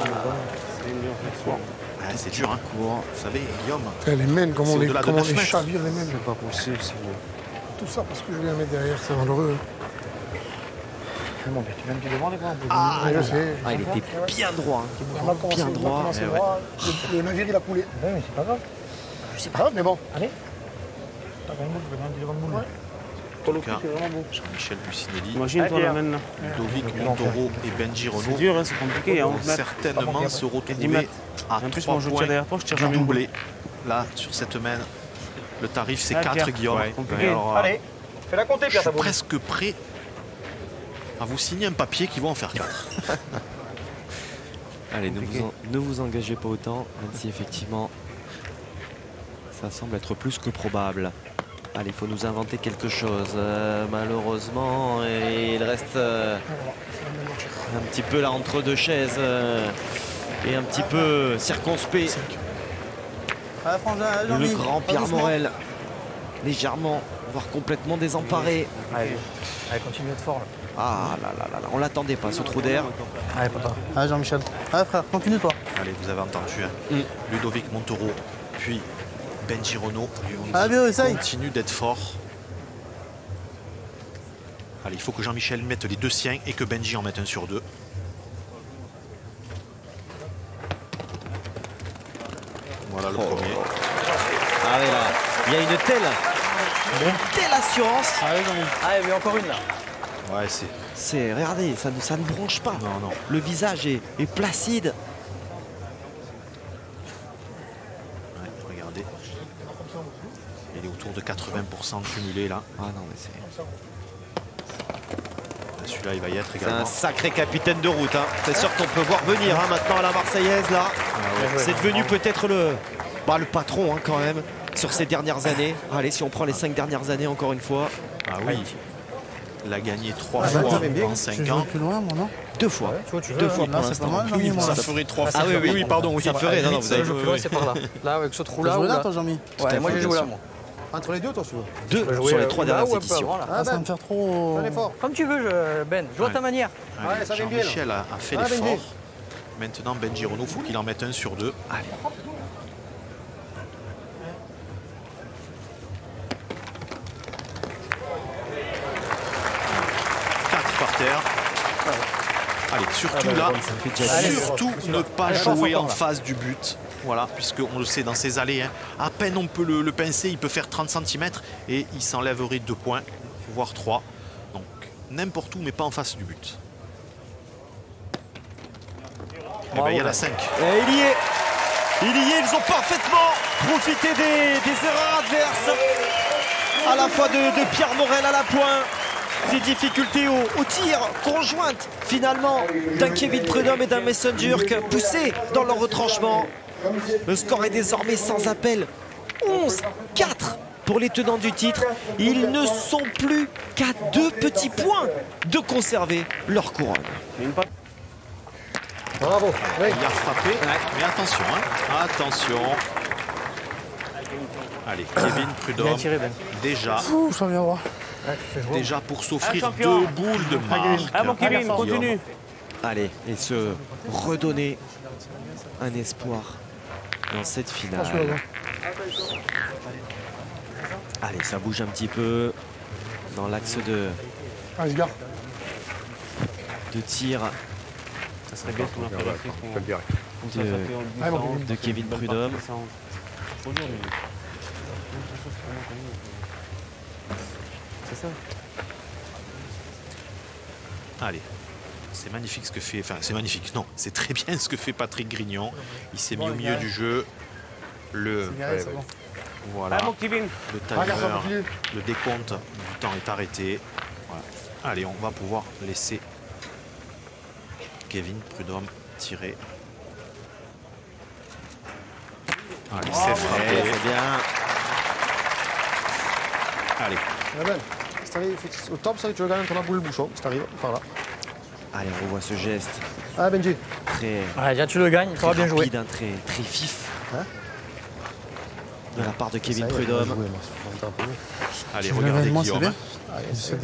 Ouais, c'est dur, hein. Court. Vous savez, Guillaume, Les mènes, comment C'est on les, au-delà de comment on 9 les mètres. chavire les mènes. C'est pas possible, c'est bon. Tout ça parce que je viens mettre derrière, c'est malheureux. Mon père, tu viens de devant les bras. Ah, je sais. Ah, il était bien droit. On a commencé, Bien on a droit. commencé Eh ouais. droit. Le navire il a coulé. Ouais, mais c'est pas grave. C'est pas grave, mais bon. Allez. T'as quand même je vais devant le boule. en tout cas, Jean-Michel Bucinelli, Imagine-toi la main là. Ludovic Montoro et Benji C'est Renaud dur, hein, c'est compliqué. Hein, vont certainement se retrouver à En plus, 3 moi je tire points derrière toi, je tire du jamais le doublé. Là, sur cette main, le tarif c'est Ah, 4, Pierre. Guillaume. Ouais, compliqué. Alors, Allez, fais-la compter, je Pierre, suis ta boule. presque prêt à vous signer un papier qui va en faire 4. Allez, ne vous engagez pas autant, même si effectivement ça semble être plus que probable. Allez, il faut nous inventer quelque chose. Malheureusement, et il reste un petit peu là entre deux chaises et un petit peu circonspect. Ah, Frangin, Le grand Pierre Morel, légèrement, voire complètement désemparé. Allez, continue d'être fort là. Ah là là là là, on l'attendait pas ce trou d'air. Allez, papa. Allez, Jean-Michel. Allez, frère, continue toi. Allez, vous avez entendu, hein. Ludovic Montoro, puis Benji Renaud. Ah, bien, essaye. Continue d'être fort. Allez, il faut que Jean-Michel mette les deux siens et que Benji en mette un sur 2. Voilà le premier. Ah ouais, là, il y a une telle assurance. Allez, mais encore une là. Ouais, c'est... Regardez, ça ne bronche pas. Non, non. Le visage est placide. Ouais, regardez. Il est autour de 80% cumulé là. Ah non, mais c'est... Celui-là, il va y être C'est également. un sacré capitaine de route. Hein. C'est sûr qu'on peut voir venir hein, maintenant à la Marseillaise. Là. C'est devenu peut-être le patron hein, quand même sur ces dernières années. Allez, si on prend les 5 dernières années encore une fois. Ah oui. Il a gagné 3 fois en 5 ans. Plus loin, moi, non 2 fois. Deux fois pour Là, c'est l'instant. pas mal, Jean-Mi, moi. Ça ferait 3 fois. Ah oui, pardon, oui, ça ferait. Non, non, vous avez Je plus c'est par là. Là, avec ce trou Tu as là. joué ou là, là toi, Jean-Mi? Ouais, moi j'ai joué là, moi. Entre les deux, toi, tu veux. 2 sur les 3 dernières éditions. Ah, ça va me faire trop. Allez, fort. Comme tu veux, Ben. Joue à ta manière. Allez, ça vient bien, Jean-Michel a fait Ah, l'effort. Benji. Maintenant, Benji Renaud, il faut qu'il en mette un sur 2. Allez. Par terre. Allez, surtout là, surtout ne pas jouer en face du but. Voilà, puisqu'on le sait dans ces allées, hein, à peine on peut le pincer, il peut faire 30 cm et il s'enlèverait 2 points, voire 3. Donc n'importe où, mais pas en face du but. Et bien il y en a 5. Et il y est. Ils ont parfaitement profité des erreurs adverses. À la fois de Pierre Morel à la pointe. Des difficultés au tir conjointe finalement d'un Kevin Prudhomme et d'un Mason Durk poussés dans leur retranchement. Le score est désormais sans appel. 11-4 pour les tenants du titre. Ils ne sont plus qu'à 2 petits points de conserver leur couronne. Bravo. Oui. Il a frappé, mais attention, hein, attention. Allez, Kevin Prudhomme, Bien tiré, Ben. déjà Ça vient voir. déjà pour s'offrir Ah, champion. 2 boules de marque. Ah mon Kevin, continue. Allez, et se redonner un espoir dans cette finale. Allez, ça bouge un petit peu dans l'axe Allez, gars. de tir Ça serait bien qu'on appelle Fais le direct. de Kevin Prudhomme. C'est ça. Allez, c'est magnifique ce que fait, enfin c'est magnifique, non, c'est très bien ce que fait Patrick Grignon. Il s'est mis au milieu du jeu. Voilà, Ah mon Kevin. le timer, le décompte du temps est arrêté. Voilà. Allez, on va pouvoir laisser Kevin Prudhomme tirer. Allez, c'est fait. C'est bien. Allez. La belle. Si t'arrives au top, ça, tu regardes ton boule le bouchon. Si t'arrives par là. Allez, on revoit ce geste. Ah, Benji. Très, Ouais, déjà tu le gagnes, ça va bien joué. rapide, hein, très vif. Hein De la part de Kevin Ça y est, Prudhomme. bien joué, moi, c'est pas grave. Allez, Tu regardez l'événement, c'est Guillaume. bien.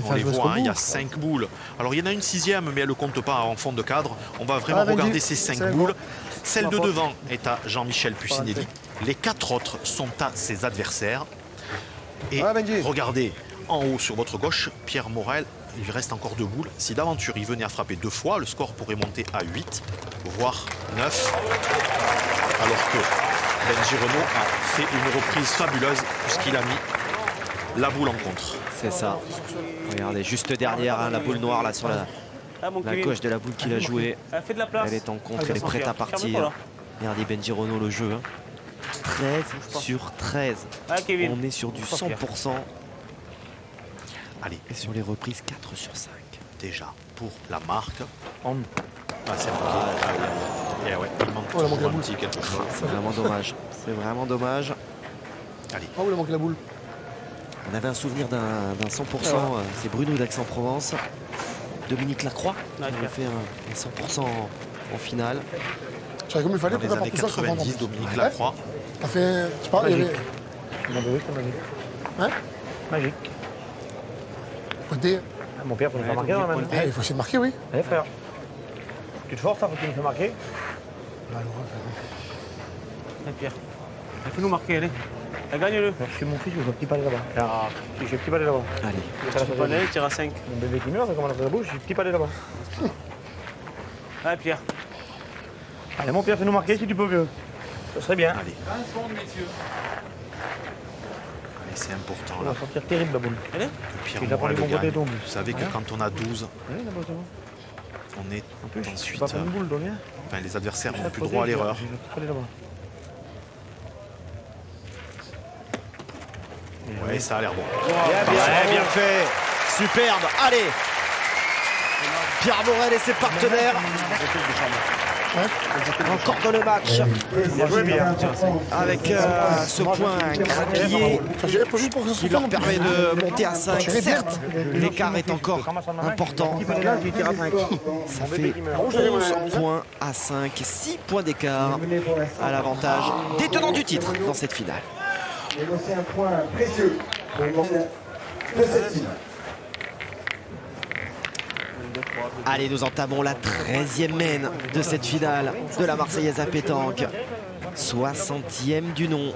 On les voit, hein, il y a 5 boules. Alors il y en a une 6e, mais elle ne compte pas en fond de cadre. On va vraiment Benji, regarder ces 5 c'est boules. bon. Celle de Ma faute. devant est à Jean-Michel Pucinelli. Les 4 autres sont à ses adversaires. Et Benji. regardez en haut sur votre gauche, Pierre Morel, il lui reste encore 2 boules. Si d'aventure il venait à frapper 2 fois, le score pourrait monter à 8, voire 9. Alors que Benji Renaud a fait une reprise fabuleuse puisqu'il a mis la boule en contre. C'est ça. Regardez, juste derrière, hein, la boule noire là sur la gauche de la boule qu'il a jouée. Fais de la place. Elle est en contre, elle est prête à Ferme-toi, partir. là. Regardez Benji Renaud le jeu. Hein. 13 sur 13. Ah, Kevin. On est sur du 100%. Allez, Et sur les reprises, 4 sur 5. déjà pour la marque. On- Ah, c'est marqué. Ah, oui. Et ouais, il manque Oh, il a manqué la un boule. petit quelque chose. C'est vraiment dommage. C'est vraiment dommage. Allez, Ah, où il a manqué la boule. On avait un souvenir d'un 100%. C'est Bruno d'Aix-en-Provence. Dominique Lacroix qui avait fait un 100% en finale. Tu savais comme il fallait dans pour les pas années tout ça sur le 90, ventre. Dominique Lacroix. T'as fait. Tu parles, il y avait. Hein Magique. Pointé. Mon père, faut nous faire marquer dans la main. Ah, il faut essayer de marquer, oui. Allez, frère. Tu te forces, faut que tu me fais marquer. Pierre. Fais-nous marquer, allez. Gagne-le. Je suis mon fils, je joue au petit palais là-bas. Ah, je suis au petit palais là-bas. Allez, Tu peux aller, tire à 5. Mon bébé qui meurt, ça commence à faire la bouche, je suis au petit palais là-bas. Allez, Pierre. Allez, mon père, fais-nous marquer si tu peux, vieux. Ça serait bien. Allez. Allez, c'est important On là. va sortir terrible la boule. Que Pierre Il a Morel pris mon gagne. côté tombe. Vous savez que quand on a 12, Oui, là-bas, c'est bon. on est En plus, je ensuite. suis pas faire une boule, donc, hein. Enfin, les adversaires n'ont Là, plus droit à l'erreur. Je vais au petit palais là-bas. Oui, ça a l'air bon. bien fait. Superbe. Allez. Pierre Morel et ses partenaires. Encore dans le match. Avec ce point grappillé qui leur permet de monter à 5. Certes, l'écart est encore important. Ça fait 11 points à 5. 6 points d'écart à l'avantage des tenants du titre dans cette finale. Et c'est un point précieux de cette finale. Allez, nous entamons la 13e main de cette finale de la Marseillaise à pétanque. 60e du nom.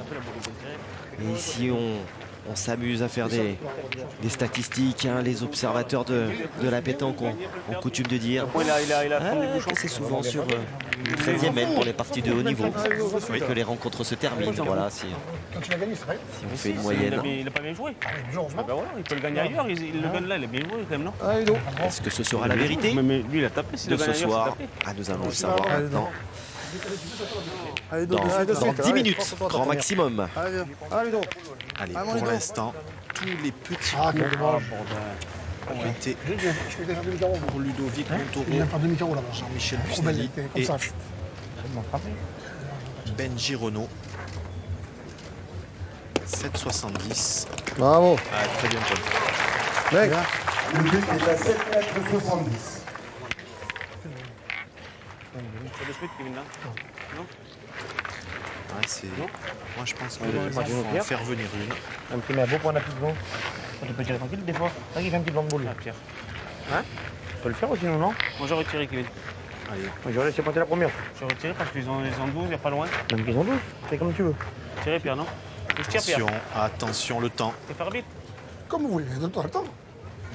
Et ici, on s'amuse à faire des statistiques. Hein. Les observateurs de la pétanque ont coutume de dire que c'est souvent sur une 13e main pour les parties de haut niveau que les rencontres se terminent. Voilà, si Quand tu l'as gagné, c'est vrai. on fait une moyenne. Il a pas bien joué. Heureusement. Bah voilà, il peut le gagner ailleurs. Il le gagne là, il a bien joué quand même, non? Ah, Ludo. Est-ce que ce sera la vérité Mais lui, il a tapé. S'il de le gagne ce ailleurs, soir? c'est tapé. Ah, nous allons le savoir maintenant. Allez, Ludo. Dans 10 minutes, grand maximum. Allez, viens. Allez, Ludo. Allez, Ah, mon pour Ludo. l'instant, tous les petits Ah, quel points dommage. ont été Je fais déjà demi-carreau. pour Ludovic Il Montoro, vient faire demi-carreau là-bas. Jean-Michel Trop belle, Pucinelli elle était comme et ça. Benji Renaud. 7,70. Bravo. Ah, très bien, John. Mec. Le but est à 7,70 m. C'est de suite, Kevin, là. Ouais, moi, je pense qu'il faut en faire venir une. Un petit mais beau point d'application. Tu peux tirer tranquille des fois. Là, il fait un petit blanc de boule. Ah, Pierre. Hein Tu peux le faire aussi, non, non? Moi, j'aurais tiré, Kevin. Allez, Moi, j'aurais laissé passer la première. J'aurais tiré parce qu'ils ont 12, il n'y a pas loin. Même qu'ils ont 12. Fais comme tu veux. Tirez, Pierre, non? Je tire, Pierre. attention, le temps. Tu faire vite. Comme vous voulez, donne-toi le temps.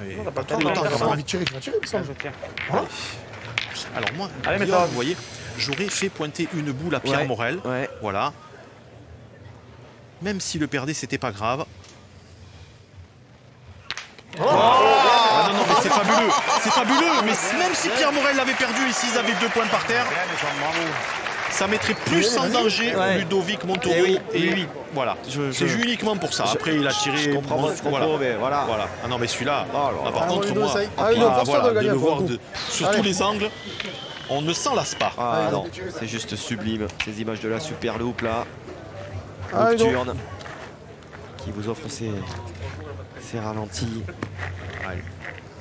Oui, t'as pas pas trop de le temps temps, quand Si t'as même. envie de tirer, tu vas tirer, il me Ah, semble. je tire. Alors moi, Allez, Guillaume, mets-toi. vous voyez, j'aurais fait pointer une boule à Pierre Ouais, Morel. ouais. Voilà. Même s'il le perdait, c'était pas grave. Ah non, non, mais c'est fabuleux. C'est fabuleux. Mais même si Pierre Morel l'avait perdu et s'ils avaient 2 points par terre, ça mettrait plus en danger Ouais. Ludovic Montoro. Eh oui, et oui. voilà. Je- C'est uniquement pour ça. Après, il a tiré. Je comprends votre propos, voilà. mais voilà. Voilà. Ah non, mais celui-là. là ah, par là. contre, Ah, moi, essaye. ah, Ah, il a force voilà, de de gagner le pour voir le coup. sur Allez. tous les angles, on ne s'en lasse pas. Ah non, c'est juste sublime. Ces images de la Super Loop là. nocturne qui vous offre ces ralentis. Allez,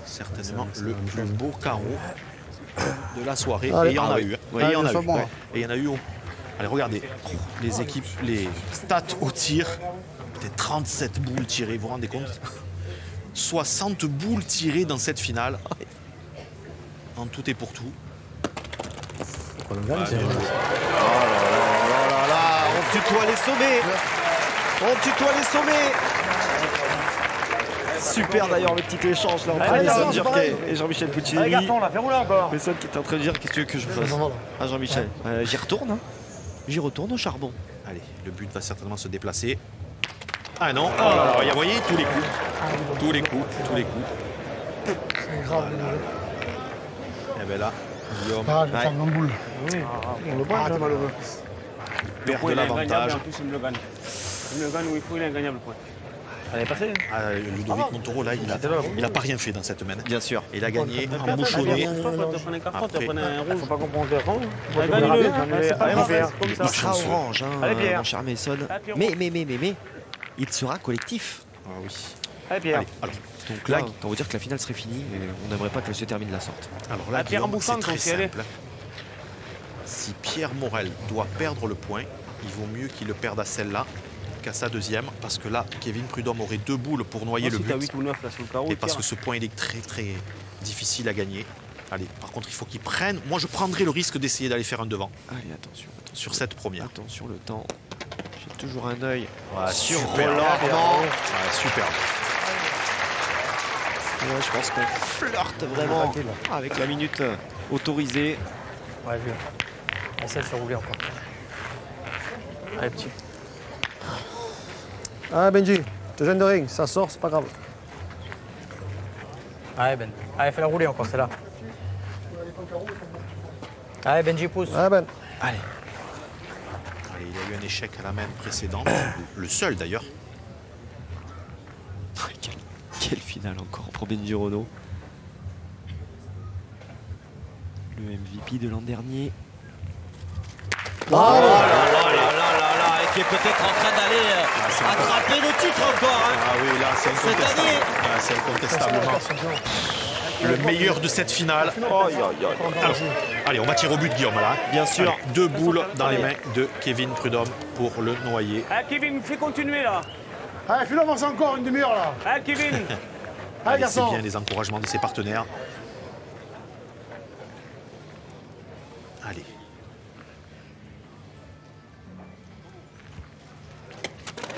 certainement le plus beau carreau de la soirée. Allez. Et il y en a eu. Ouais, il y en a eu. bon, Ouais. là. Et il y en a eu. Allez, regardez. Les équipes, les stats au tir. Peut-être 37 boules tirées, vous vous rendez compte? 60 boules tirées dans cette finale. En tout et pour tout. Oh là là, on tutoie les sommets. On tutoie les sommets. Super d'ailleurs le petit échange là entre Mason Durquet et Jean-Michel Puccini. Allez garçon, là, fais rouler encore. Mason qui est en train de dire qu'est-ce que tu veux que je fasse? Ah Jean-Michel, j'y retourne hein. J'y retourne au charbon. Allez, le but va certainement se déplacer. Ah non, oh là là, vous voyez tous les coups. Tous les coups, tous les coups. C'est grave. Et bien là, Guillaume Ah, je vais faire une boule. Ah, t'es malheureux. perd de Il est ingagnable, l'avantage. en plus, il me le gagne. Il me le gagne où il faut, il est ingagnable le point. Elle est passée. Ah, Ludovic Montoro, là, il a pas rien fait dans cette main. Bien sûr. Il a gagné en bouchonné. Toi, tu prenais un carton, tu Après. prenais un rouge. Faut pas comprendre le rang. Allez, gagne-le. C'est pas Allez, grave, Pierre. c'est comme Il ça. sera orange hein, Allez, Pierre. mon cher Mason. Ah, Pierre. Mais il sera collectif. Ah oui. Allez, Pierre. Allez, alors, Donc là, on va dire que la finale serait finie et on n'aimerait pas que se termine de la sorte. alors là, Ah, Pierre en Guillaume, c'est bouffant, très donc, y aller. simple. Si Pierre Morel doit perdre le point, il vaut mieux qu'il le perde à celle-là qu'à sa deuxième, parce que là, Kevin Prudhomme aurait 2 boules pour noyer le Si t'as but. 8 ou 9 là sur le carreau, Et parce que ce point, il est très très difficile à gagner. Allez, par contre, il faut qu'il prenne. Moi, je prendrai le risque d'essayer d'aller faire un devant Allez, attention, sur cette première. attention le temps. J'ai toujours un œil Ouais, sur super. Roland. Ouais, superbe. Ouais, je pense qu'on flirte vraiment avec la minute autorisée. Ouais, vu. Essaye de faire rouler encore. Allez, petit. Ah, Benji, te gêne de ring, ça sort, c'est pas grave. Allez, Ben. Allez, fais-la rouler encore, c'est là. Allez, Benji, pousse. Ah, Ben. Allez, Allez, il y a eu un échec à la main précédente, le seul d'ailleurs. quelle finale encore pour Benji Renaud. Le MVP de l'an dernier. Et qui est peut-être en train d'aller attraper le titre encore. Hein. Ah oui, là, c'est incontestable. année. Ah, c'est incontestablement le meilleur de cette finale. Alors, allez, on va tirer au but, Guillaume, là. Bien sûr. Allez, 2 boules dans les mains de Kevin Prudhomme pour le noyer. Ah, Kevin, fais continuer là. Allez, fais-le avancer encore une demi-heure là. Ah, Kevin. Allez, Allez, c'est garçon. bien les encouragements de ses partenaires. Allez.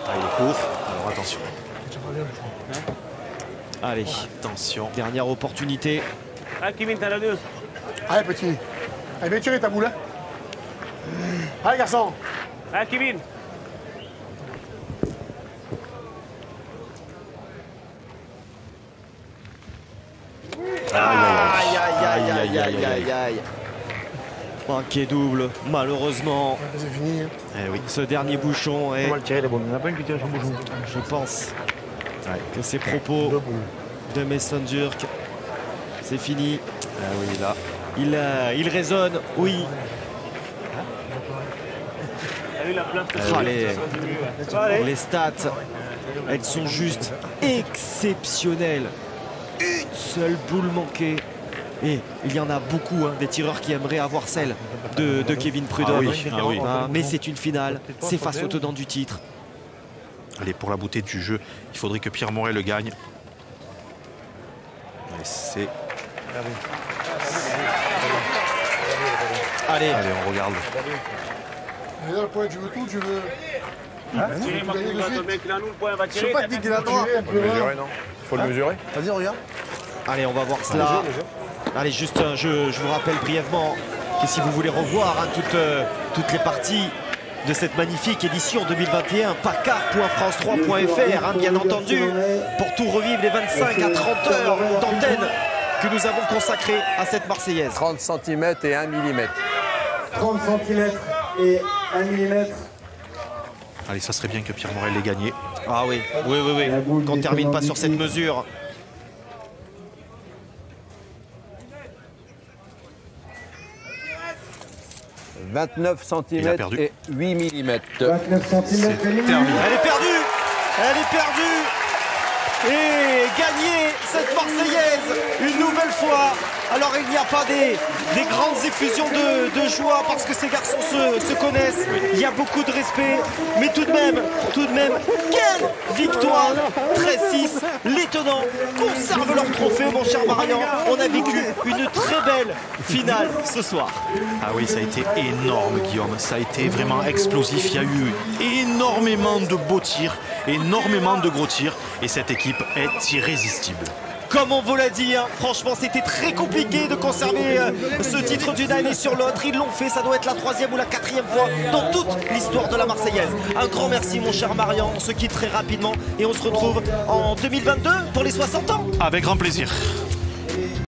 Ah, il est court. Alors attention. Allez, Attention. dernière opportunité. Ah, Kevin, t'as la 2. Allez, petit. Allez, bien tiré ta boule. Hein. Allez, garçon. Ah, Kevin. Aïe, aïe, aïe, aïe, aïe, aïe. Manqué double, malheureusement. C'est fini. Hein. Eh oui. Ce dernier bouchon est, On va le tirer les boules. Il n'y en a pas une qui tire son bouchon. je pense, que ces propos de Mason Durk, c'est fini. Ah oui, là. Il résonne, oui. T'as vu la place que Les stats, elles sont juste exceptionnelles. Une seule boule manquée. Et il y en a beaucoup, hein, des tireurs qui aimeraient avoir celle de Kevin Prudhomme. Ah oui. Mais c'est une finale, c'est face au tenant du titre. Allez, pour la beauté du jeu, il faudrait que Pierre Morel le gagne. Et c'est... Allez, Allez, on regarde. Mais là, le point, tu veux tout, tu veux. Tirer ma boule dans ton mec là, nous, le point va Je tirer. sais pas te dire qu'il a droit. Faut le mesurer, non? Faut le mesurer? Vas-y, regarde. allez, on va voir cela. Allez, juste, je vous rappelle brièvement que si vous voulez revoir hein, toutes les parties de cette magnifique édition 2021, pacar.france3.fr, hein, bien entendu, pour tout revivre les 25 à 30 heures d'antenne que nous avons consacrées à cette Marseillaise. 30 cm et 1 mm. 30 cm et 1 mm. Allez, ça serait bien que Pierre Morel l'ait gagné. Ah oui, oui. Qu'on ne termine pas sur cette mesure. 29 Il a cm perdu. et 8 mm. 29 cm. Terminé. Elle est perdue. Elle est perdue. Et gagner cette Marseillaise une nouvelle fois. Alors il n'y a pas des grandes effusions de joie parce que ces garçons se connaissent. Il y a beaucoup de respect. Mais tout de même, quelle victoire. 13-6. Les tenants conservent leur trophée, mon cher Marian. On a vécu une très belle finale ce soir. Ah oui, ça a été énorme, Guillaume. Ça a été vraiment explosif. Il y a eu énormément de beaux tirs, énormément de gros tirs. Et cette équipe est irrésistible. Comme on vous l'a dit, hein, franchement c'était très compliqué de conserver ce titre d'une année sur l'autre. Ils l'ont fait, ça doit être la 3e ou la 4e fois dans toute l'histoire de la Marseillaise. Un grand merci mon cher Marian, on se quitte très rapidement et on se retrouve en 2022 pour les 60 ans. Avec grand plaisir.